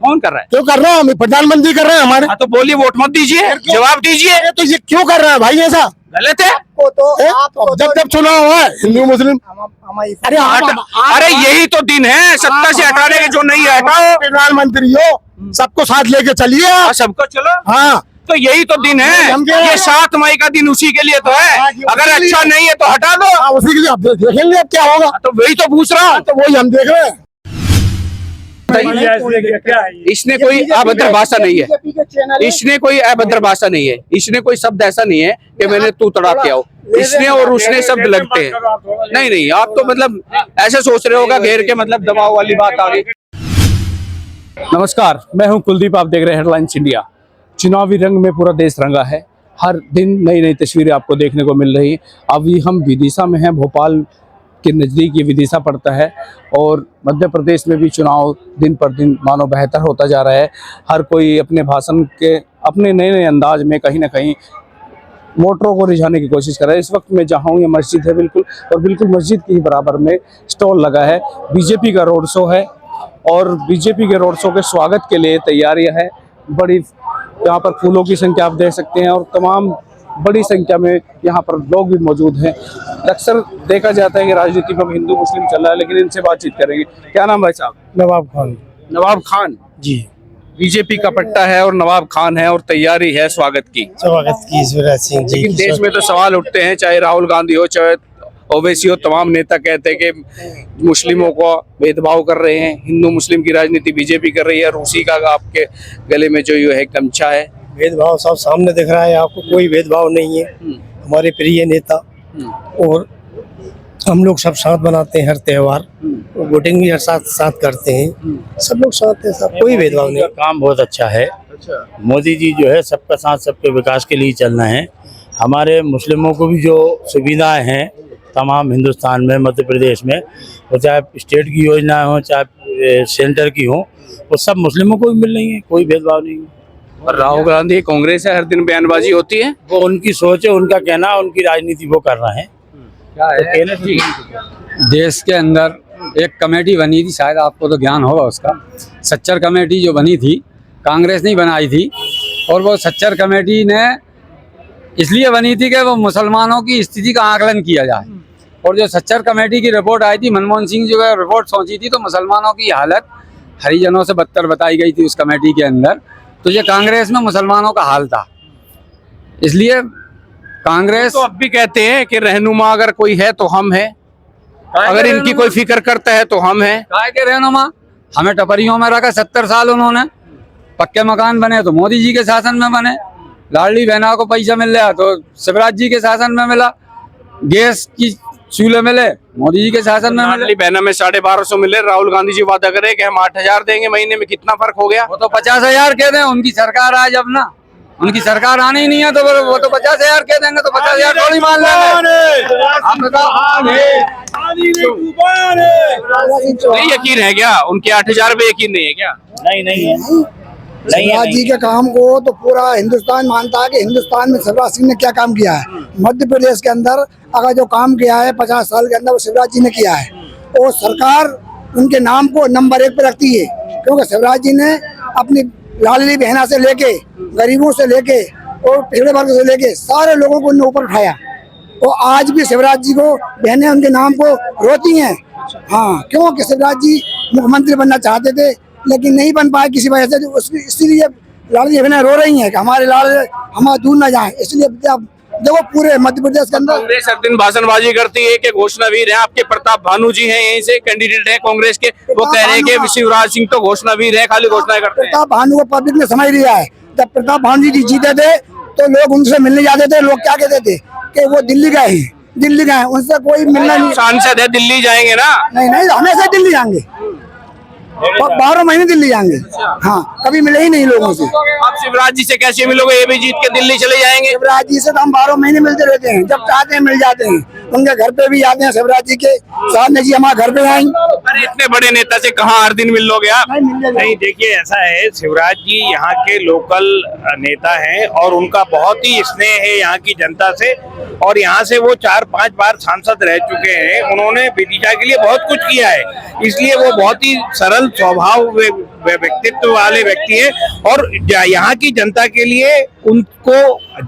कौन कर रहा है? क्यों कर रहा है? प्रधानमंत्री कर रहे हैं हमारे। हाँ तो बोलिए, वोट मत दीजिए, जवाब दीजिए। तो ये क्यों कर रहा है भाई ऐसा? गलत है। जब चुनाव हुआ है हिंदू मुस्लिम, अरे यही तो दिन है सत्ता से हटाने के, जो नहीं है हटाओ। प्रधानमंत्री हो, सबको साथ लेके चलिए। सबको चलो। हाँ, तो यही तो दिन है, ये 7 मई का दिन उसी के लिए तो है। अगर अच्छा नहीं है तो हटा दो। उसी के लिए अब देखेंगे क्या होगा। तो वही तो पूछ रहा हूँ। तो वही हम देख रहे हैं। इसने कोई अभद्र भाषा नहीं है, इसने कोई अभद्र भाषा नहीं है, इसने कोई शब्द ऐसा नहीं है कि मैंने तू तड़ा के आओ। इसने और उसने शब्द लगते हैं। नहीं नहीं, आप तो मतलब ऐसे सोच रहे होगा घेर के, मतलब दबाव वाली बात आ गई। नमस्कार, मैं हूं कुलदीप, आप देख रहे हैं हेडलाइंस इंडिया। चुनावी रंग में पूरा देश रंगा है। हर दिन नई नई तस्वीरें आपको देखने को मिल रही है। अभी हम विदिशा में हैं, भोपाल के नज़दीक ये विदिशा पड़ता है और मध्य प्रदेश में भी चुनाव दिन पर दिन मानो बेहतर होता जा रहा है। हर कोई अपने भाषण के अपने नए नए अंदाज में कहीं ना कहीं वोटरों को रिझाने की कोशिश कर रहा है। इस वक्त मैं जहाँ हूँ, ये मस्जिद है बिल्कुल, और बिल्कुल मस्जिद के ही बराबर में स्टॉल लगा है। बीजेपी का रोड शो है और बीजेपी के रोड शो के स्वागत के लिए तैयारियाँ है। बड़ी यहाँ पर फूलों की संख्या आप देख सकते हैं और तमाम बड़ी संख्या में यहाँ पर लोग भी मौजूद हैं। अक्सर देखा जाता है कि राजनीति में हिंदू मुस्लिम चल रहा है, लेकिन इनसे बातचीत करेंगे। क्या नाम भाई साहब? नवाब खान। नवाब खान जी, बीजेपी का पट्टा है और नवाब खान है और तैयारी है स्वागत की। स्वागत की शिवराज सिंह जी। लेकिन देश में तो सवाल उठते हैं, चाहे राहुल गांधी हो, चाहे ओवैसी हो, तमाम नेता कहते हैं कि मुस्लिमों को भेदभाव कर रहे हैं। हिंदू मुस्लिम की राजनीति बीजेपी कर रही है। रूसी का आपके गले में जो ये है गमछा है, भेदभाव सब सामने दिख रहा है आपको, कोई भेदभाव नहीं है। हमारे प्रिय नेता, और हम लोग सब साथ बनाते हैं हर त्योहार, वोटिंग भी हर साथ करते हैं। सब लोग साथ हैं, सब कोई भेदभाव नहीं। काम बहुत अच्छा है। मोदी जी जो है सबका साथ सबके विकास के लिए चलना है। हमारे मुस्लिमों को भी जो सुविधाएं हैं तमाम हिंदुस्तान में, मध्य प्रदेश में, वो चाहे स्टेट की योजना हो चाहे सेंटर की हो, वो सब मुस्लिमों को भी मिल रही है, कोई भेदभाव नहीं है। और राहुल गांधी कांग्रेस है, हर दिन बयानबाजी होती है। वो उनकी सोच है, उनका कहना, उनकी राजनीति वो कर रहे हैं। देश के अंदर एक कमेटी बनी थी, शायद आपको तो ज्ञान होगा उसका। सच्चर कमेटी जो बनी थी, कांग्रेस नहीं बनाई थी, और वो सच्चर कमेटी ने इसलिए बनी थी कि वो मुसलमानों की स्थिति का आकलन किया जाए। और जो सच्चर कमेटी की रिपोर्ट आई थी, मनमोहन सिंह जो है रिपोर्ट सोची थी, तो मुसलमानों की हालत हरिजनों से बदतर बताई गई थी उस कमेटी के अंदर। तो ये कांग्रेस में मुसलमानों का हाल था, इसलिए कांग्रेस तो अब भी कहते हैं कि रहनुमा अगर कोई है तो हम हैं, अगर इनकी कोई फिक्र करता है तो हम हैं। काय के रहनुमा? हमें टपरियों में रखा 70 साल उन्होंने। पक्के मकान बने तो मोदी जी के शासन में बने, लाडली बहना को पैसा मिल रहा तो शिवराज जी के शासन में मिला, गैस की चूल्हे मिले मोदी जी के शासन में मिले। लाडली बहना में 1250 मिले, राहुल गांधी जी वादा करे कि हम 8000 देंगे महीने में, कितना फर्क हो गया? वो तो 50,000 कह दें, उनकी सरकार आज अब ना, उनकी सरकार आनी ही नहीं है तो वो तो 50,000 कह देंगे, तो 50,000 थोड़ी मान लेंगे। नहीं यकीन है क्या? उनके 8000 पे यकीन नहीं है क्या? नहीं है। शिवराज जी के काम को तो पूरा हिंदुस्तान मानता है कि हिंदुस्तान में शिवराज सिंह ने क्या काम किया है। मध्य प्रदेश के अंदर अगर जो काम किया है 50 साल के अंदर, वो शिवराज जी ने किया है। और सरकार उनके नाम को नंबर 1 पे रखती है, क्योंकि शिवराज जी ने अपनी लाडली बहना से लेके, गरीबों से लेके और पिछड़े वर्ग से लेके सारे लोगों को उन्हें ऊपर उठाया। और आज भी शिवराज जी को बहनें उनके नाम को रोती हैं। हाँ, क्योंकि शिवराज जी मुख्यमंत्री बनना चाहते थे लेकिन नहीं बन पाए किसी वजह से, इसीलिए लाडली बहनें रो रही हैं कि हमारे लाड़ हमारे दूर न जाएं। इसलिए देखो पूरे मध्य प्रदेश के अंदर कांग्रेस हर दिन भाषणबाजी करती है कि घोषणावीर है। आपके प्रताप भानु जी हैं, यहीं से कैंडिडेट है कांग्रेस के, वो कह रहे हैं कि शिवराज सिंह तो घोषणावीर है, खाली घोषणाएं करते हैं। प्रताप भानु को पब्लिक ने समझ लिया है। जब प्रताप भानु जी जीते थे तो लोग उनसे मिलने जाते थे, लोग क्या कहते थे कि वो दिल्ली गए हैं, दिल्ली गए, उनसे कोई मिलना नहीं। सांसद है, दिल्ली जाएंगे ना? नहीं, हमेशा दिल्ली जाएंगे, 12 महीने दिल्ली जाएंगे। हाँ, कभी मिले ही नहीं लोगों से। आप शिवराज जी से कैसे मिलोगे? ये भी जीत के दिल्ली चले जाएंगे। शिवराज जी से तो हम 12 महीने मिलते रहते हैं, जब चाहते हैं मिल जाते हैं। उनके घर पे भी जाते हैं, शिवराज जी के साथ में जी हमारे घर पे आएंगे। अरे इतने बड़े नेता से कहाँ हर दिन मिल लोगे आप? नहीं, देखिए ऐसा है, शिवराज जी यहाँ के लोकल नेता हैं और उनका बहुत ही स्नेह है यहाँ की जनता से, और यहाँ से वो 4-5 बार सांसद रह चुके हैं। उन्होंने विदिशा के लिए बहुत कुछ किया है, इसलिए वो बहुत ही सरल सरल स्वभाव व्यक्तित्व वाले व्यक्ति हैं और यहाँ की जनता के लिए उनको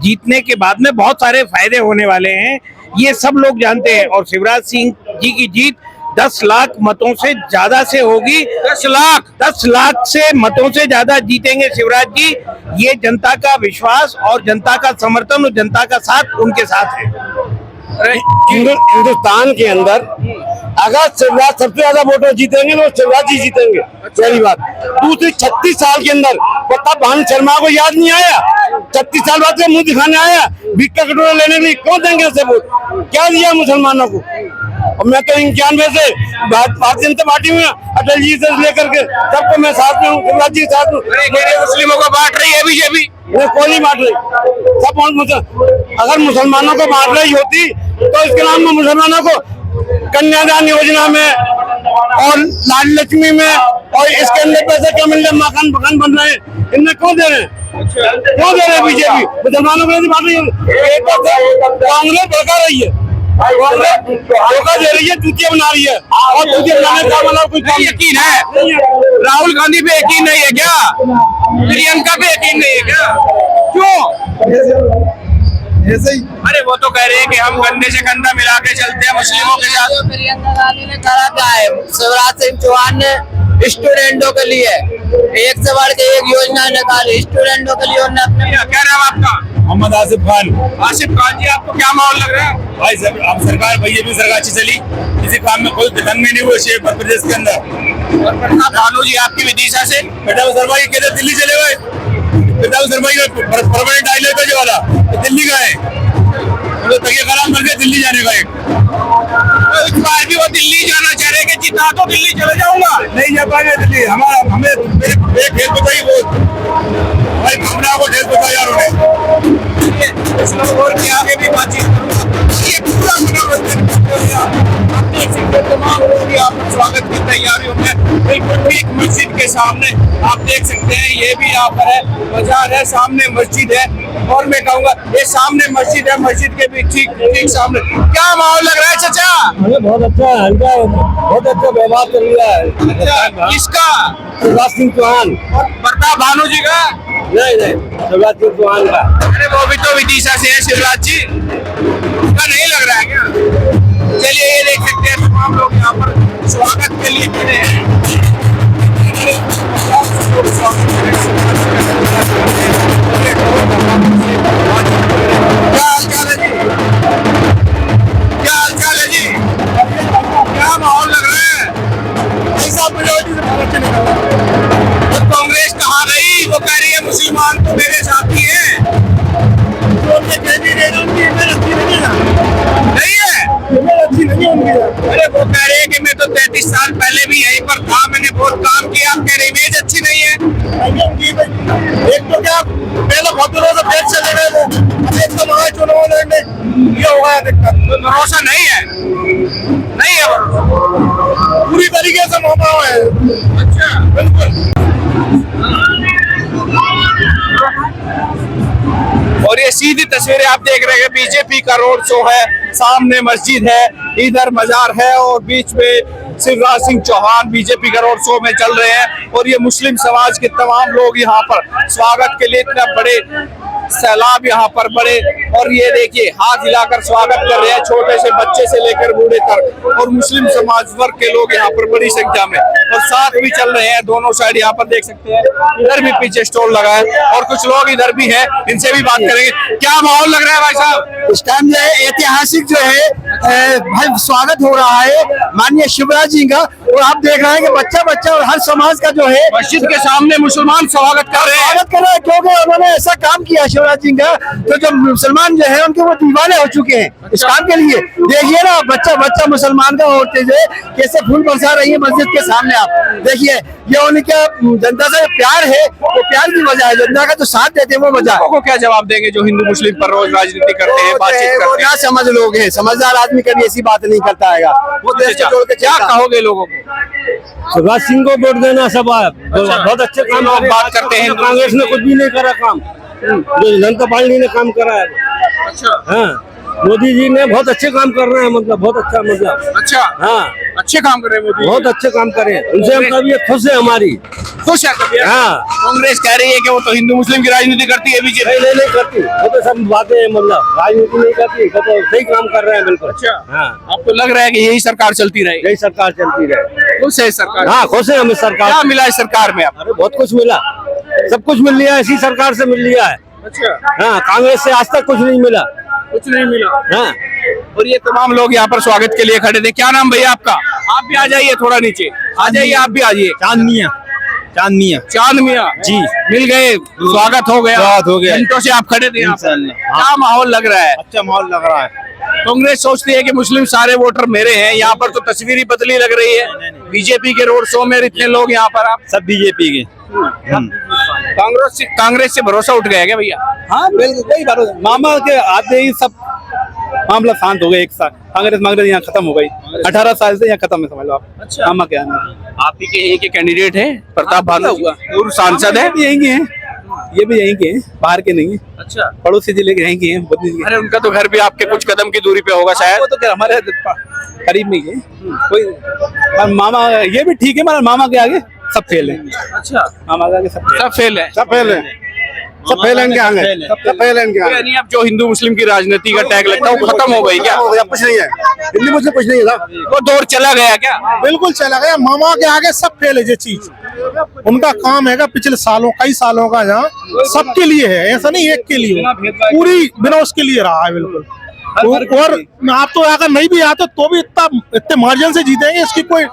जीतने के बाद में बहुत सारे फायदे होने वाले हैं, ये सब लोग जानते हैं। और शिवराज सिंह जी की जीत 10 लाख मतों से ज्यादा से होगी। 10 लाख से मतों से ज्यादा जीतेंगे शिवराज जी, ये जनता का विश्वास और जनता का समर्थन और जनता का साथ उनके साथ है। हिंदुस्तान के अंदर अगर शिवराज सबसे ज्यादा वोटर जीतेंगे तो शिवराज जी जीतेंगे, पहली बात। दूसरी, 36 साल के अंदर प्रताप भानु शर्मा को याद नहीं आया, 36 साल बाद मुंह दिखाने आया, भिक्का कटोरा लेने के लिए क्यों देंगे उसे वोट? क्या दिया मुसलमानों को? और मैं तो 91 से भारतीय जनता पार्टी में अटल जी से लेकर के सबको मैं साथ में हूँ, शिवराज जी के साथ हूँ। मुस्लिमों को बांट रही है बीजेपी? कोई नहीं बांट रही, सब अगर मुसलमानों को बांट रही होती तो इसके नाम में मुसलमानों को कन्यादान योजना में और लाल लक्ष्मी में और इसके अंदर पैसे क्या मिल रहे, मकान बन रहे हैं, इनमें क्यों दे रहे हैं? क्यों दे रहे हैं बीजेपी? मुसलमानों को नहीं बांट रही है। कांग्रेस भड़का रही है, धोखा दे रही है, जूतियां बना रही है और जूतियां बनाने का मतलब कोई काम यकीन है? राहुल गांधी पे यकीन नहीं है क्या? प्रियंका पे यकीन नहीं है क्या? क्यों? ऐसे ही अरे वो तो कह रहे हैं कि हम कंधे से कंधा मिला के चलते हैं मुस्लिमों के साथ। प्रियंका गांधी ने करा क्या है? शिवराज सिंह चौहान ने स्टूडेंटों के लिए एक से बढ़ के एक योजना निकाली, स्टूडेंटों के लिए उन्होंने। क्या नाम आपका? मोहम्मद आसिफ खान। आसिफ खान जी, आपको क्या माहौल लग रहा है? भाई सब अब सरकार बीजेपी सरकार अच्छी चली, किसी काम में कोई दंग नहीं हुए मध्य प्रदेश के अंदर। और प्रताप भानु जी आपकी विदिशा से प्रताप शर्मा जी कहते दिल्ली चले गए, प्रताप शर्मा जी परमानेंट आइलैंड भेजे वाला दिल्ली गए, तो तकिया खराब करके दिल्ली जाने का। तो इस बार भी वो दिल्ली जाना चाह रहे हैं कि जितना तो दिल्ली चले जाऊंगा। नहीं जा पाएंगे दिल्ली, हमें खेल बताइए वो भाई, भावना को खेल बताया यार उन्हें। और के आगे भी बातचीत करूंगा। ये पूरा मनोरंजन आप देख सकते हैं, तमाम लोग यहाँ पर स्वागत की तैयारियों में बिल्कुल ठीक मस्जिद के सामने आप देख सकते हैं, ये भी यहाँ पर है, बाजार है, सामने मस्जिद है। और मैं कहूँगा ये सामने मस्जिद है, मस्जिद के भी ठीक सामने। क्या माहौल लग रहा है चाचा? हमें बहुत अच्छा है, हल्का बहुत अच्छा व्यवहार कर लिया है। अच्छा, किसका? शिवराज सिंह चौहान। प्रताप भानु जी का? नहीं शिवराज सिंह चौहान का। अरे वो भी तो विदिशा से है शिवराज जी, उनका नहीं लग रहा है क्या? चलिए ये देख सकते हैं तमाम लोग यहाँ पर स्वागत के लिए खड़े हैं। क्या हालचाल है जी? क्या हालचाल है जी? क्या माहौल लग रहा है? ऐसा तो कांग्रेस कहाँ गई? वो कह रही है मुसलमान तो मेरे साथी हैं। नहीं है? अरे वो कह रहे हैं कि मैं तो 33 साल पहले भी यहीं पर था, मैंने बहुत काम किया। आप कह रहे इमेज अच्छी नहीं है? एक तो क्या पहले बहुत दिनों से पेट चले गए वो, अब एक तो महाराज चुनाव लड़ने ये हो गया दिक्कत। तो भरोसा नहीं है? नहीं है भरोसा? पूरी तरीके से मोहब्बत है। अच्छा, बिल्कुल। और ये सीधी तस्वीरें आप देख रहे हैं, बीजेपी का रोड शो है, सामने मस्जिद है, इधर मजार है और बीच में शिवराज सिंह चौहान बीजेपी का रोड शो में चल रहे हैं। और ये मुस्लिम समाज के तमाम लोग यहाँ पर स्वागत के लिए इतना बड़े सैलाब यहाँ पर बड़े, और ये देखिए हाथ हिलाकर स्वागत कर रहे हैं, छोटे से बच्चे से लेकर बूढ़े तक। और मुस्लिम समाज वर्ग के लोग यहाँ पर बड़ी संख्या में और साथ भी चल रहे हैं, दोनों साइड यहाँ पर देख सकते हैं। इधर भी पीछे स्टॉल लगा है और कुछ लोग इधर भी हैं, इनसे भी बात करेंगे। क्या माहौल लग रहा है भाई साहब? इस टाइम जो है ऐतिहासिक जो है भाई स्वागत हो रहा है माननीय शिवराज जी का। और आप देख रहे हैं कि बच्चा बच्चा और हर समाज का जो है मस्जिद के सामने मुसलमान स्वागत कर रहे हैं। स्वागत कर रहे हैं, क्योंकि उन्होंने ऐसा काम किया शिवराज जी का, तो जो मुसलमान जो है उनके वो दीवाने हो चुके हैं इस काम के लिए। देखिए ना, बच्चा बच्चा मुसलमान का होते हुए कैसे फूल बरसा रही है मस्जिद के सामने। आप देखिए, ये उनका जनता से प्यार है, वो प्यार की वजह है, जनता का जो साथ देते हैं वो वजह है। को क्या जवाब देंगे जो हिंदू मुस्लिम पर रोज राजनीति करते हैं, बातचीत वो करते ना हैं? समझ लोग हैं, समझदार आदमी कभी ऐसी बात नहीं करता है। वो देश को जोड़ के क्या चलता है। कहोगे लोगों को? शिवराज सिंह को वोट देना सब बहुत अच्छे काम लोग बात करते हैं, कांग्रेस ने कुछ भी नहीं करा काम, जो जनता पार्टी ने काम करा है। अच्छा, हाँ, मोदी जी ने बहुत अच्छे काम कर रहे हैं, मतलब बहुत अच्छा, मतलब अच्छा, हाँ अच्छे काम कर रहे हैं मोदी बहुत अच्छे काम करे हैं। उनसे हम तबीयत खुश है हमारी। खुश है तबीयत? हाँ कांग्रेस कह रही है कि वो तो हिंदू मुस्लिम की राजनीति करती है बीजेपी। नहीं करती, वो तो सब बातें हैं, मतलब राजनीति नहीं करती, वो तो सही काम कर रहे हैं बिल्कुल। अच्छा, हाँ आपको लग रहा है कि यही सरकार चलती रहेगी? यही सरकार चलती रहे। खुश है सरकार? हाँ खुश है हमें सरकार। क्या मिला है सरकार में आप? अरे बहुत कुछ मिला, सब कुछ मिल लिया है, इसी सरकार से मिल लिया है। अच्छा, हाँ कांग्रेस से आज तक कुछ नहीं मिला। कुछ नहीं मिला। हाँ और ये तमाम लोग यहाँ पर स्वागत के लिए खड़े थे। क्या नाम भैया आपका? आप भी आ जाइए, थोड़ा नीचे आ जाइए, आप भी आ जाइए। चांद मियाँ जी मिल गए, स्वागत हो गया। स्वागत हो गया। घंटों से आप खड़े थे यहाँ पर। क्या माहौल लग रहा है? अच्छा माहौल लग रहा है। कांग्रेस सोचती है कि मुस्लिम सारे वोटर मेरे हैं, यहाँ पर तो तस्वीर ही बदली लग रही है। बीजेपी के रोड शो में इतने लोग यहाँ पर, आप सब बीजेपी के। कांग्रेस से भरोसा उठ गया क्या भैया? हाँ बिल्कुल कोई भरोसा, मामा के आते ही सब मामला शांत हो गया। एक साथ कांग्रेस यहाँ खत्म हो गई, 18 साल से यहाँ खत्म है, समझ लो आप। अच्छा, मामा के आने आप ही के एक कैंडिडेट है प्रताप भानु, पूर्व सांसद है। यहीं के हैं, ये भी यहीं के हैं, बाहर के नहीं है। अच्छा, पड़ोसी जिले के यहीं के हैं, बदनी के। अरे उनका तो घर भी आपके कुछ कदम की दूरी पे होगा शायद। वो तो क्या हमारे करीब में ही है कोई। मामा ये भी ठीक है, हमारे मामा के आगे सब फेल है। अच्छा, मामा के आगे सब फेल है। सब फेल है, सब फेल है इनके आगे, सब फेल है इनके आगे। यानी अब जो हिंदू मुस्लिम की राजनीति का टैग लगता है वो खत्म हो गई क्या? कुछ नहीं है, हिंदी मुझसे कुछ नहीं था, वो दौर चला गया क्या? बिल्कुल चला गया। मामा के आगे सब फेल है ये चीज। उनका काम है पिछले सालों, कई सालों का यहाँ सबके लिए है, ऐसा नहीं एक के लिए, पूरी बिना उसके लिए रहा है बिल्कुल। और आप तो अगर नहीं भी आते तो भी इतने मार्जिन से जीतेंगे, इसकी कोई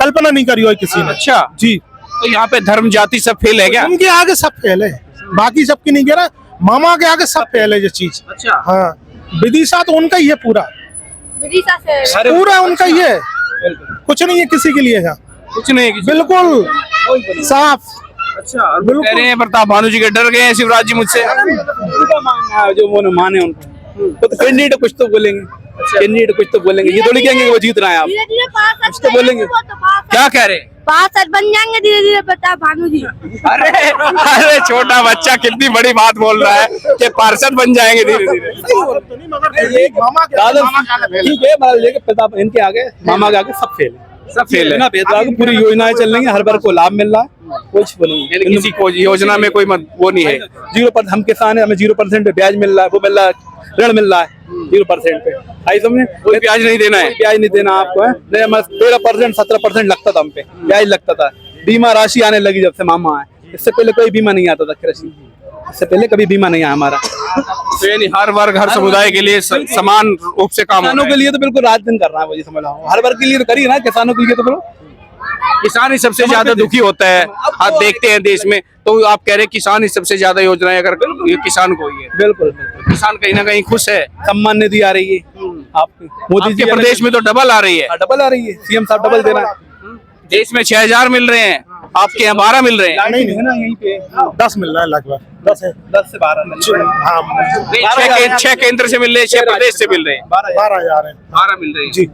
कल्पना नहीं करी हो किसी ने। अच्छा जी, तो यहाँ पे धर्म जाति सब फेल है क्या? उनके आगे सब फेल है, बाकी सबकी नहीं कह रहा, मामा के आगे सब फेल है ये चीज। अच्छा, हाँ विदिशा तो उनका ही है, पूरा पूरा उनका ही है, कुछ नहीं है किसी के लिए यहाँ, कुछ नहीं बिल्कुल साफ। अच्छा, और वो कह रहे हैं प्रताप भानु जी के डर गए हैं शिवराज जी मुझसे। जो वो माने उनको, वो तो कैंडिडेट कुछ तो बोलेंगे, कैंडिडेट कुछ तो बोलेंगे, ये थोड़ी कहेंगे वो जीत रहे हैं आप, कुछ तो बोलेंगे। क्या कह रहे? पार्षद बन जाएंगे धीरे धीरे प्रताप भानु जी। अरे छोटा बच्चा कितनी बड़ी बात बोल रहा है कि पार्षद बन जाएंगे धीरे धीरे। ठीक है, मतलब प्रताप इनके आगे, मामा के आगे सब फेल है, सब फेल है। भेदभाव की पूरी योजनाएं चल रही है, हर वर्ग को लाभ मिल रहा है, कुछ नहीं है। किसी को योजना में कोई वो नहीं है। 0% हम किसान है, हमें 0% पे ब्याज मिल रहा है, वो मिल रहा है, ऋण मिल रहा है 0% पे। आई समझे, कोई ब्याज नहीं देना है। ब्याज नहीं देना आपको है, नहीं हमारा 13% 17% लगता था हम पे, ब्याज लगता था। बीमा राशि आने लगी जब से मामा आए, इससे पहले कोई बीमा नहीं आता था कृषि, इससे पहले कभी बीमा नहीं आया हमारा। तो यानी हर वर्ग हर समुदाय के लिए समान रूप से काम। किसानों के लिए तो बिल्कुल रात दिन कर रहा है, वो समझ लो, हर वर्ग के लिए तो करिए ना, किसानों के लिए तो करो। किसान ही सबसे ज्यादा दुखी होता है, आप देखते हैं देश में, तो आप कह रहे हैं किसान ही सबसे ज्यादा योजनाएं अगर ये किसान को ही है। बिल्कुल, किसान कहीं ना कहीं खुश है। सम्मान निधि आ रही है आपकी, मोदी जी के प्रदेश में तो डबल आ रही है। डबल आ रही है, सीएम साहब डबल दे रहा है। देश में 6000 मिल रहे हैं, आपके यहाँ 12 मिल रहे हैं। नहीं ना यहीं पे 10 मिल रहा है लगभग, 10 है, 10 से 12। हाँ 6 केंद्र से मिल रहे हैं, 6 प्रदेश से मिल रहे हैं, 12,000 है 12 मिल रहे हैं जी।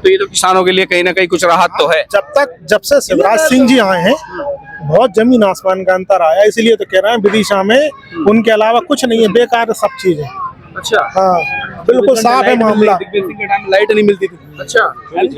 तो ये तो किसानों के लिए कहीं ना कहीं कुछ राहत तो है। जब से शिवराज सिंह जी आए हैं बहुत जमीन आसमान का अंतर आया, इसलिए तो कह रहे हैं विदिशा में उनके अलावा कुछ नहीं है, बेकार है सब चीजें। अच्छा, हाँ बिल्कुल साफ है मामला। लाइट नहीं मिलती थी, अच्छा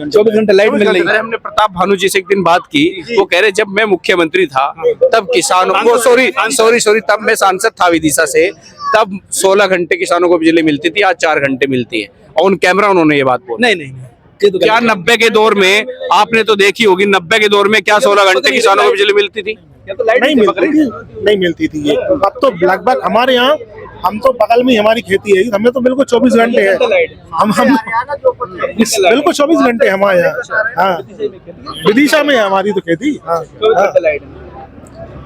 24 घंटे लाइट मिल रही है। हमने प्रताप भानु जी से एक दिन बात की, वो कह रहे जब मैं मुख्यमंत्री था तब किसानों को सॉरी तब मैं सांसद था विदिशा से, तब 16 घंटे किसानों को बिजली मिलती थी, आज 4 घंटे मिलती है। ऑन कैमरा उन्होंने ये बात बोली। नहीं तो क्या 90 के दौर में आपने तो देखी होगी, 90 के दौर में क्या 16 घंटे किसानों को बिजली मिलती थी? नहीं मिलती थी ये। अब तो लगभग हमारे यहाँ, हम तो बगल में हमारी खेती है, हमें तो बिल्कुल 24 घंटे है, हम बिल्कुल 24 घंटे हमारे यहाँ। हाँ विदिशा में है हमारी तो खेती। हाँ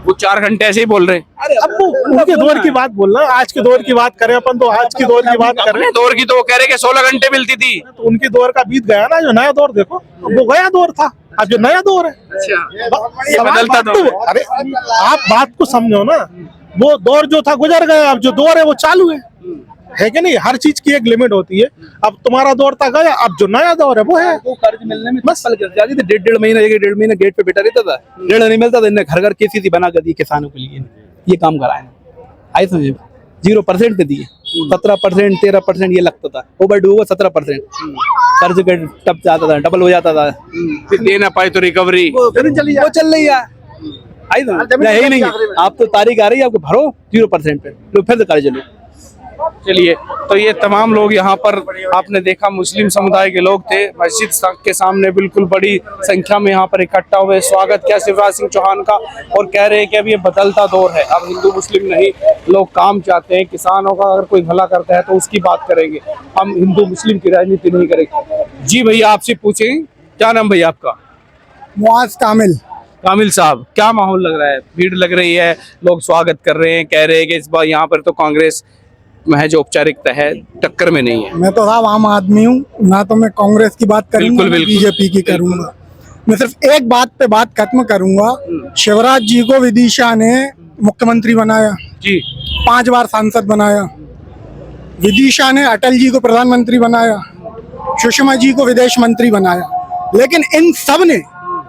वो 4 घंटे ऐसे ही बोल रहे हैं। अब वो उनके दौर की बात बोल रहा है, आज के दौर की बात करें अपन तो आज के दौर की बात कर रहे हैं। दौर की तो वो कह रहे कि 16 घंटे मिलती थी, तो उनके दौर का बीत गया ना, जो नया दौर देखो, वो गया दौर था, अब जो नया दौर है। अच्छा, बदलता तो अरे आप बात को समझो ना, वो दौर जो था गुजर गया, अब जो दौर है वो चालू है कि नहीं? हर चीज की एक लिमिट होती है। अब तुम्हारा दौर था गया, अब जो नया दौर है वो है। वो कर्ज मिलने में बस जाती थी, 1.5 महीना 1.5 महीना गेट पे बैठा रहता था, ऋण नहीं मिलता था, इन्हें घर घर केसीसी बना कर दी किसानों के लिए, ये काम कराए। आई समझे, 0% पे दिए। 17%, 13% ये लगता था, ओवर ड्यू 17%, कर्ज का टप जाता था, डबल हो जाता था। फिर दे ना पाए तो रिकवरी। वो चल रही है, आई तो है ही नहीं है। आप तो तारीख आ रही है, आपको भरो 0% पे, तो फिर कर्ज लो। चलिए, तो ये तमाम लोग यहाँ पर आपने देखा मुस्लिम समुदाय के लोग थे, मस्जिद के सामने बिल्कुल बड़ी संख्या में यहाँ पर इकट्ठा हुए, स्वागत किया शिवराज सिंह चौहान का, और कह रहे हैं कि अब ये बदलता दौर है, अब हिंदू मुस्लिम नहीं, लोग काम चाहते हैं, किसानों का अगर कोई भला करता है तो उसकी बात करेंगे, हम हिंदू मुस्लिम की राजनीति नहीं करेंगे। जी भैया, आपसे पूछें, क्या नाम भैया आपका? मुआज कामिल। कामिल साहब, क्या माहौल लग रहा है? भीड़ लग रही है, लोग स्वागत कर रहे हैं, कह रहे हैं कि इस बार यहाँ पर तो कांग्रेस महज औपचारिकता है, टक्कर में नहीं है। मैं तो साहब आम आदमी हूँ, ना तो मैं कांग्रेस की बात करूंगा, बिल्कुल, बिल्कुल। बीजेपी की करूंगा। मैं सिर्फ एक बात पे बात खत्म करूंगा। शिवराज जी को विदिशा ने मुख्यमंत्री बनाया जी, 5 बार सांसद बनाया। विदिशा ने अटल जी को प्रधानमंत्री बनाया, सुषमा जी को विदेश मंत्री बनाया। लेकिन इन सब ने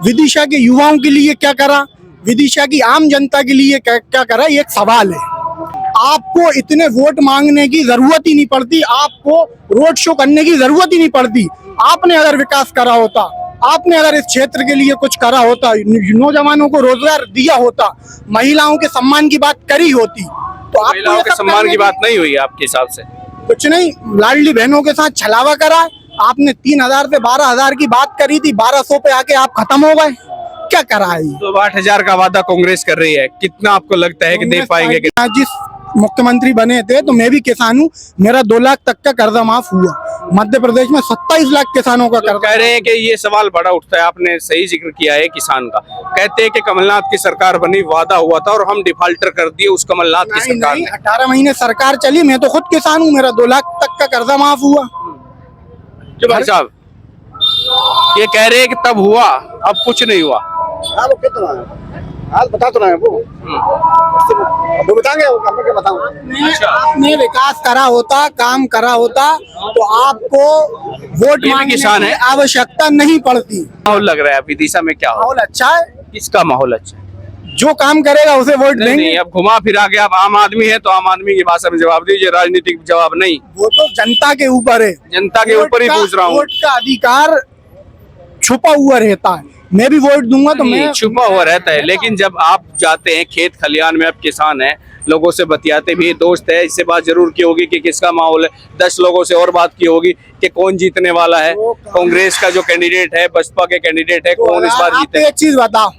विदिशा के युवाओं के लिए क्या करा, विदिशा की आम जनता के लिए क्या करा, ये एक सवाल है। आपको इतने वोट मांगने की जरूरत ही नहीं पड़ती, आपको रोड शो करने की जरूरत ही नहीं पड़ती। आपने अगर विकास करा होता, आपने अगर इस क्षेत्र के लिए कुछ करा होता, नौजवानों को रोजगार दिया होता, महिलाओं के सम्मान की बात करी होती, तो आपको महिलाओं ये के सब सम्मान करने की बात नहीं हुई आपके हिसाब से? कुछ नहीं, लाडली बहनों के साथ छलावा करा। आपने 3000 से 12000 की बात करी थी, 1200 पे आके आप खत्म हो गए। क्या करा है? तो 8,000 का वादा कांग्रेस कर रही है, कितना आपको लगता है कि दे पाएंगे? जिस मुख्यमंत्री बने थे तो मैं भी किसान हूँ, मेरा 2 लाख तक का कर्जा माफ हुआ। मध्य प्रदेश में 27 लाख किसानों का कर्जा। कह रहे हैं कि ये सवाल बड़ा उठता है, आपने सही जिक्र किया है किसान का। कहते हैं कि कमलनाथ की सरकार बनी, वादा हुआ था और हम डिफाल्टर कर दिए उस कमलनाथ की सरकार ने। 18 महीने सरकार चली, मैं तो खुद किसान हूँ, मेरा 2 लाख तक का कर्जा माफ हुआ। जो भाई साहब ये कह रहे हैं कि तब हुआ, अब कुछ नहीं हुआ। हाल बता तो रहे हैं वो बताएंगे, क्या बताऊं। आपने विकास करा होता, काम करा होता, तो आपको वोट ये भी मांगने किसान की है। आवश्यकता नहीं पड़ती। माहौल लग रहा है विदिशा में, क्या हो? माहौल अच्छा है, किसका माहौल अच्छा है? जो काम करेगा उसे वोट नहीं, देंगे। नहीं, अब घुमा फिरा के आप आम आदमी है तो आम आदमी की भाषा में जवाब दीजिए, राजनीतिक जवाब नहीं। वो तो जनता के ऊपर है, जनता के ऊपर ही पूछ रहा हूँ। वोट का अधिकार छुपा हुआ रहता है। मैं भी वोट दूंगा तो मैं छुपा हुआ रहता है, लेकिन जब आप जाते हैं खेत खलियान में, आप किसान हैं, लोगों से बतियाते भी, दोस्त है, इससे बात जरूर की होगी कि किसका माहौल है। 10 लोगों से और बात की होगी कि कौन जीतने वाला है, कांग्रेस का जो कैंडिडेट है, बसपा के कैंडिडेट है, कौन इस बार आप जीते? एक चीज बताओ,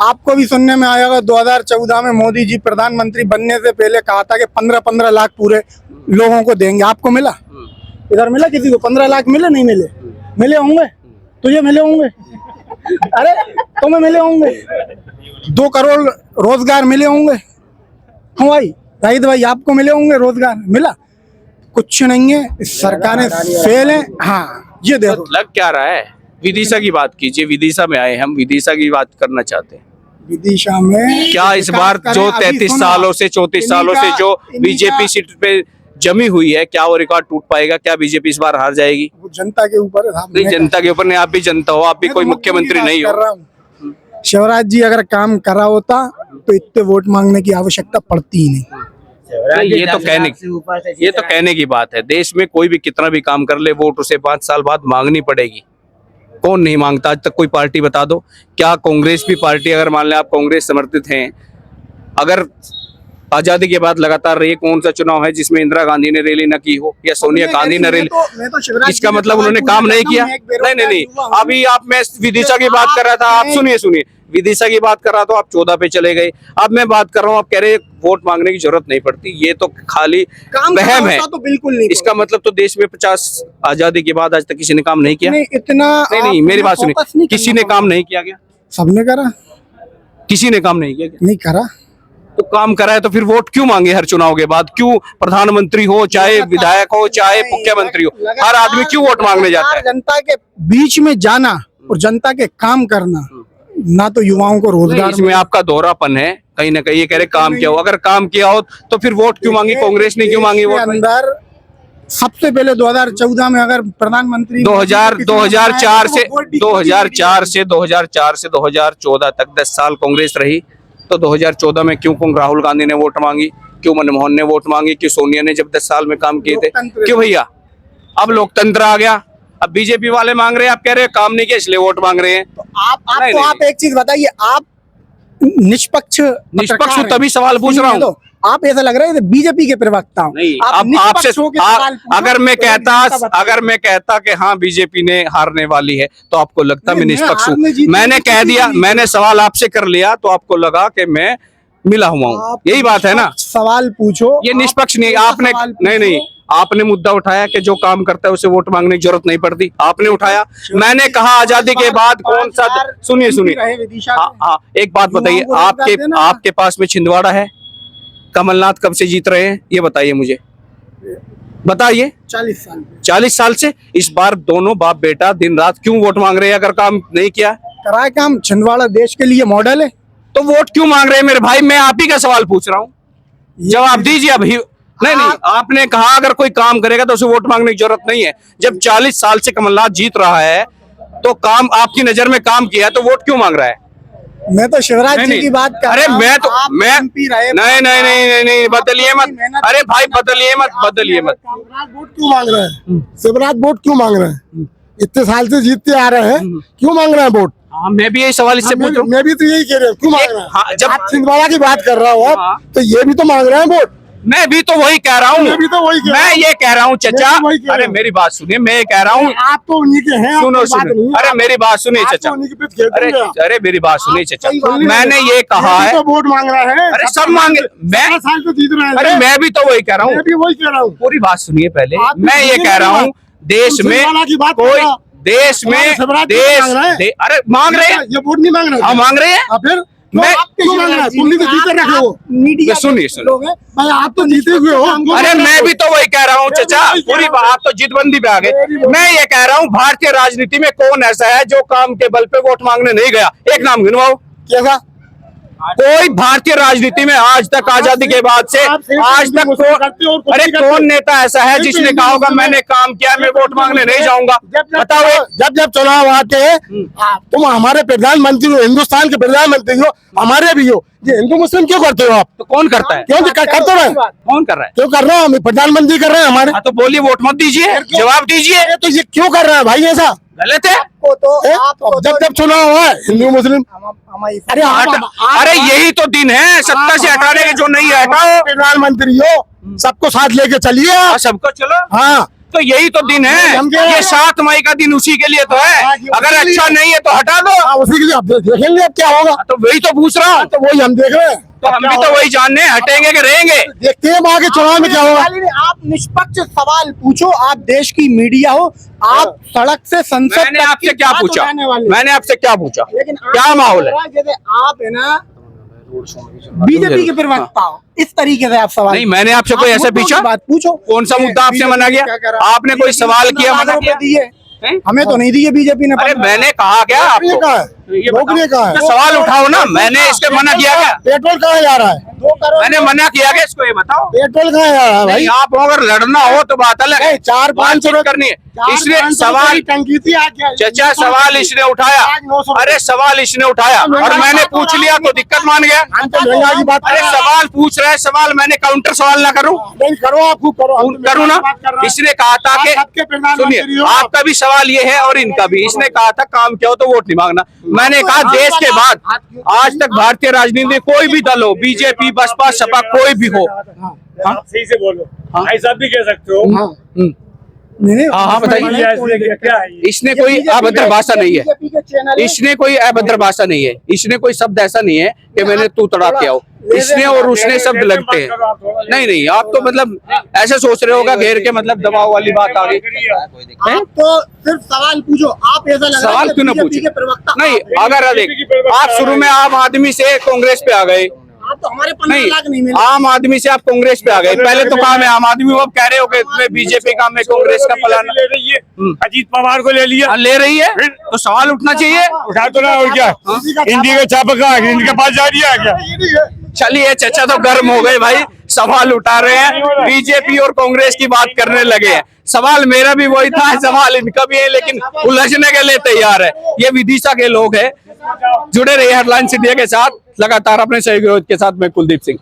आपको भी सुनने में आएगा 2014 में मोदी जी प्रधानमंत्री बनने से पहले कहा था कि 15-15 लाख पूरे लोगों को देंगे। आपको मिला? इधर मिला किसी को? 15 लाख मिले? नहीं मिले? मिले होंगे, तुझे मिले होंगे, अरे तुम्हें मिले होंगे, 2 करोड़ रोजगार मिले होंगे। हाँ भाई, राहिद भाई, आपको मिले होंगे रोजगार? मिला? कुछ नहीं है, इस सरकारें फेल है। हाँ, ये देखो लग क्या रहा है। विदिशा की बात कीजिए, विदिशा में आए हम, विदिशा की बात करना चाहते हैं। विदिशा में क्या इस बार जो 33 सालों से 34 सालों से जो बीजेपी सीट पे जमी हुई है, क्या वो रिकॉर्ड टूट पाएगा? क्या बीजेपी इस बार हार जाएगी? वो जनता के ऊपर है। नहीं, जनता के ऊपर नहीं, आप भी जनता हो, आप भी कोई मुख्यमंत्री नहीं हो। शिवराज जी अगर काम करा होता तो इतने वोट मांगने की आवश्यकता पड़ती ही नहीं। ये तो कहने की बात है। देश में कोई भी कितना भी काम कर ले, वोट उसे 5 साल बाद मांगनी पड़ेगी। कौन नहीं मांगता? आज तक कोई पार्टी बता दो। क्या कांग्रेस भी पार्टी, अगर मान लें आप कांग्रेस समर्थित हैं, अगर आजादी के बाद लगातार रही, कौन सा चुनाव है जिसमें इंदिरा गांधी ने रैली न की हो या सोनिया गांधी ने रैली? इसका मतलब उन्होंने काम नहीं किया? नहीं, अभी आप, मैं विदिशा की बात कर रहा था, आप सुनिए, विदिशा की बात कर रहा था, आप 14 पे चले गए। अब मैं बात कर रहा हूँ, आप कह रहे हैं वोट मांगने की जरूरत नहीं पड़ती। ये तो खाली वहम है। तो बिल्कुल नहीं। इसका मतलब तो देश में 50 आजादी के बाद आज तक किसी ने काम नहीं किया? इतना नहीं, मेरी बात सुनिए, किसी ने काम नहीं किया क्या? सबने करा। किसी ने काम नहीं किया क्या? नहीं करा। तो काम करा है तो फिर वोट क्यों मांगे हर चुनाव के बाद? क्यों प्रधानमंत्री हो, चाहे विधायक हो, चाहे मुख्यमंत्री हो, हर आदमी क्यों वोट मांगने जाता है? जनता के बीच में जाना और जनता के काम करना, ना तो युवाओं को रोजगार। इसमें आपका दोहरापन है कहीं ना कहीं। ये कह रहे काम किया हो, अगर काम किया हो तो फिर वोट क्यों मांगी? कांग्रेस ने क्यों मांगी वोट? अंदर सबसे पहले 2014 में अगर प्रधानमंत्री 2004 से 2014 तक 10 साल कांग्रेस रही, तो 2014 में क्यों राहुल गांधी ने वोट मांगी? क्यों मनमोहन ने वोट मांगी, क्यों सोनिया ने जब 10 साल में काम किए थे, क्यों भैया? अब लोकतंत्र आ गया, अब बीजेपी वाले मांग रहे हैं, आप कह रहे हैं काम नहीं किया इसलिए वोट मांग रहे हैं। आप एक चीज बताइए, आप निष्पक्ष निष्पक्ष हूं तभी सवाल पूछ रहा हूँ। आप ऐसा लग रहा है बीजेपी के प्रवक्ता हो। नहीं, आप अब निष्पक्ष आपसे होके सवाल पूछो, अगर मैं कहता कि हाँ बीजेपी ने हारने वाली है तो आपको लगता मैं निष्पक्ष हूँ। मैंने कह दिया, मैंने सवाल आपसे कर लिया तो आपको लगा कि मैं मिला हुआ हूँ, यही बात है ना। सवाल पूछो, ये निष्पक्ष नहीं, आपने नहीं आपने मुद्दा उठाया कि जो काम करता है उसे वोट मांगने की जरूरत नहीं पड़ती, आपने उठाया। मैंने कहा आजादी के बाद कौन सा, सुनिए हाँ, एक बात बताइए, आपके पास में छिंदवाड़ा है, कमलनाथ कब से जीत रहे हैं ये बताइए मुझे, बताइए। 40 साल से। इस बार दोनों बाप बेटा दिन रात क्यों वोट मांग रहे हैं अगर काम नहीं किया? कराए काम। छिंदवाड़ा देश के लिए मॉडल है, तो वोट क्यों मांग रहे हैं मेरे भाई? मैं आप ही का सवाल पूछ रहा हूँ, जवाब दीजिए अभी। नहीं, आपने कहा अगर कोई काम करेगा तो उसे वोट मांगने की जरूरत नहीं है। जब 40 साल से कमलनाथ जीत रहा है तो काम आपकी नजर में काम किया है तो वोट क्यों मांग रहा है? मैं तो शिवराज जी की बात कर रहा हूं। मैं नहीं बदलिए मत, अरे भाई बदलिए मत। वोट क्यों मांग रहे हैं? शिवराज वोट क्यों मांग रहे हैं? इतने साल से जीतते आ रहे हैं, क्यों मांग रहे हैं वोट? मैं भी यही सवाल इससे पूछ रहा हूँ। मैं भी तो यही कह रहा हूँ, क्यों मांग रहे हैं? जब आप छिंदवाड़ा की बात कर रहा हो तो ये भी तो मांग रहे हैं वोट। मैं भी तो वही कह रहा हूँ, मैं ये कह रहा हूँ चाचा। अरे मेरी बात सुनिए, मैं ये कह रहा हूँ, आप तो उन्हीं के हैं। सुनो। अरे मेरी बात सुनिए चाचा, अरे मेरी बात सुनिए चाचा, मैंने ये कहा है वोट मांग रहे हैं। अरे सब मांगे, मैं साल से जीत रहे हैं। अरे मैं भी तो वही कह रहा हूँ, मैं भी वही कह रहा हूँ। पूरी बात सुनिए पहले। मैं ये कह रहा हूँ देश में कोई देश में अरे मांग रहे हैं, ये वोट नहीं मांग रहे। हाँ मांग रहे हैं। फिर मैं क्यों मांग रहे हैं? तुम भी तो जीते रखे हो। मीडिया सुनिए भाई आप तो जीते हुए हो। अरे मैं भी तो वही कह रहा हूँ चाचा, पूरी बात तो जिदबंदी पे आ गए। मैं ये कह रहा हूँ भारतीय राजनीति में कौन ऐसा है जो काम के बल पे वोट मांगने नहीं गया? एक नाम गिनवाओ। कैसा? कोई भारतीय राजनीति में आज तक आजादी के बाद से आज तक अरे कौन नेता ऐसा है जिसने कहा होगा मैंने काम किया, मैं वोट मांगने नहीं जाऊंगा? बताओ। जब चुनाव आते हैं तुम हमारे प्रधानमंत्री हो, हिंदुस्तान के प्रधानमंत्री हो, हमारे भी हो, ये हिंदू मुस्लिम क्यों करते हो आप? तो कौन करता है? क्यों करते रहे? कौन कर रहा है? क्यों कर रहे हैं? प्रधानमंत्री कर रहे हैं हमारे। तो बोलिए, वोट मत दीजिए, जवाब दीजिए। तो ये क्यों कर रहे हैं भाई? ऐसा गलत है। जब चुनाव हुआ है हिंदू मुस्लिम, अरे यही तो दिन है सत्ता से हटाने के, जो नहीं हटाओ। प्रधानमंत्री हो, सबको साथ लेके चलिए। सबको चलो। हाँ, तो यही तो दिन है, ये 7 मई का दिन उसी के लिए तो है। अगर अच्छा नहीं है तो हटा दो। उसी के लिए आप देखेंगे क्या होगा। तो वही तो पूछ रहा हूँ, तो वही हम देख रहे हैं। तो हम भी तो वही जानने हटेंगे कि रहेंगे। देखते हैं वहाँ के चुनाव में क्या होगा। आप निष्पक्ष सवाल पूछो, आप देश की मीडिया हो, आप सड़क से संसद। मैंने आपसे क्या पूछा? मैंने आपसे क्या पूछा? क्या माहौल है? जैसे आप है ना बीजेपी के प्रवक्ता हो, इस तरीके से आप सवाल नहीं, मैंने आपसे कोई ऐसा पूछा? बात पूछो। कौन सा मुद्दा आपसे मना गया? आपने कोई सवाल किया, मना किया? हमें तो नहीं दी है बीजेपी ने। अरे मैंने कहा क्या आपको? रोकने का है। तो सवाल उठाओ ना, मैंने इसके मना किया क्या? पेट्रोल कहाँ जा रहा है? मैंने मना किया क्या इसको, ये बताओ। पेट्रोल कहाँ जा रहा है भाई? नहीं, आप अगर लड़ना हो तो बात अलग है, 4-5 बातचीत करनी है। इसने सवाल टंकी थी चाचा, सवाल इसने उठाया। अरे सवाल इसने उठाया और मैंने पूछ लिया तो दिक्कत मान गया। अरे सवाल पूछ रहे, सवाल मैंने काउंटर सवाल ना करूं? नहीं करो, आप करूं ना। इसने कहा था कि सुनिए, आपका भी सवाल ये है और इनका भी। इसने कहा था काम क्या हो तो वोट नहीं मांगना। मैंने कहा देश के बाद आज तक भारतीय राजनीति में कोई भी दल हो, बीजेपी, बसपा, सपा, कोई भी हो। आप सही से बोलो, ऐसा भी कह सकते हो। हाँ बताइए। क्या है? इसने कोई अभद्र भाषा नहीं है, इसने कोई अभद्र भाषा नहीं है, इसने कोई शब्द ऐसा नहीं है कि मैंने तू तड़ा के आओ। इसने और उसने शब्द लगते हैं। नहीं, आप तो मतलब ऐसे सोच रहे होगा घेर के, मतलब दबाव वाली बात आ गई। आप तो सिर्फ सवाल पूछो। आप ऐसा लग रहा है सवाल क्यों ना पूछे? नहीं, अगर देख आप शुरू में आम आदमी से कांग्रेस पे आ गए, आप तो हमारे 15 लाख नहीं मिले। आम आदमी से आप कांग्रेस पे आ गए। पहले तो काम है आम आदमी, अब कह रहे हो कि मैं बीजेपी का, मैं कांग्रेस का फलाना। ले रही है, अजीत पवार को ले लिया। ले रही है तो सवाल उठना चाहिए। उठा तो ना, और क्या हिंदी का छापा कहाँ है? हिंदी के पास जा रही है क्या? चलिए चाचा तो गर्म हो गए भाई, सवाल उठा रहे हैं, बीजेपी और कांग्रेस की बात करने लगे हैं। सवाल मेरा भी वही था, सवाल इनका भी है, लेकिन उलझने के लिए तैयार है। ये विदिशा के लोग हैं। जुड़े रहिए हेडलाइंस इंडिया के साथ, लगातार अपने सहयोगी के साथ। मैं कुलदीप सिंह।